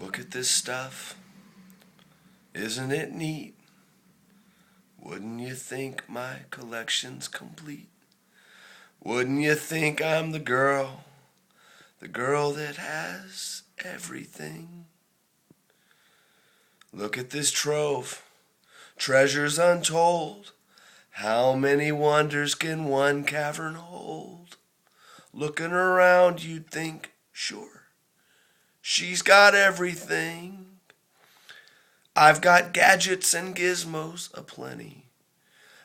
Look at this stuff. Isn't it neat? Wouldn't you think my collection's complete? Wouldn't you think I'm the girl that has everything? Look at this trove, treasures untold. How many wonders can one cavern hold? Looking around, you'd think, sure, she's got everything. I've got gadgets and gizmos aplenty.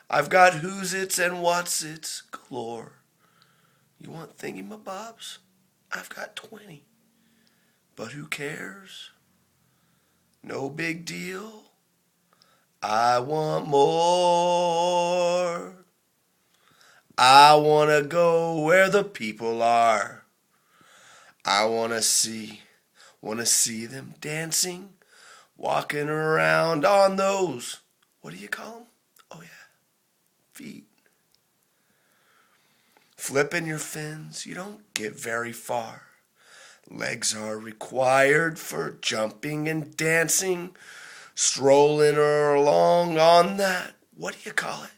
I've got who's its and what's its galore. You want thingamabobs? I've got 20. But who cares? No big deal. I want more. I want to go where the people are. I want to see them dancing, walking around on those, what do you call them? Oh yeah, feet. Flipping your fins, you don't get very far. Legs are required for jumping and dancing, strolling along on that, what do you call it?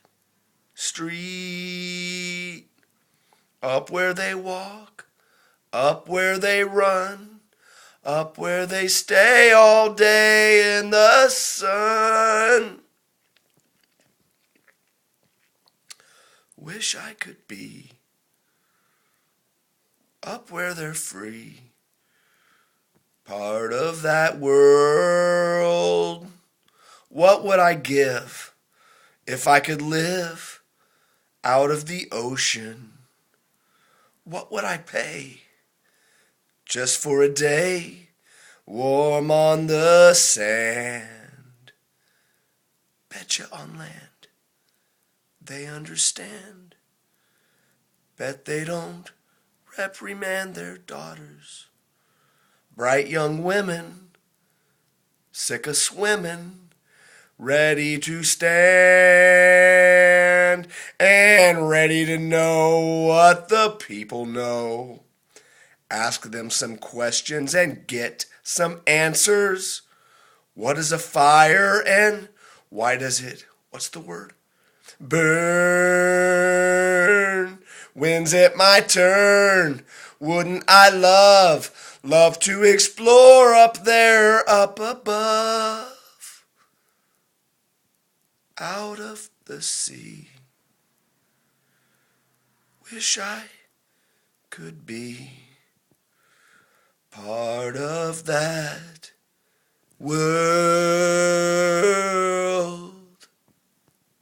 Street. Up where they walk, up where they run, up where they stay all day in the sun. Wish I could be up where they're free, part of that world. What would I give if I could live out of the ocean? What would I pay just for a day warm on the sand? Bet you on land they understand. Bet they don't reprimand their daughters. Bright young women, sick of swimming, ready to stand and ready to know what the people know. Ask them some questions and get some answers. What is a fire and why does it, what's the word? Burn. When's it my turn? Wouldn't I love to explore up there, up above, out of the sea. Wish I could be part of that world.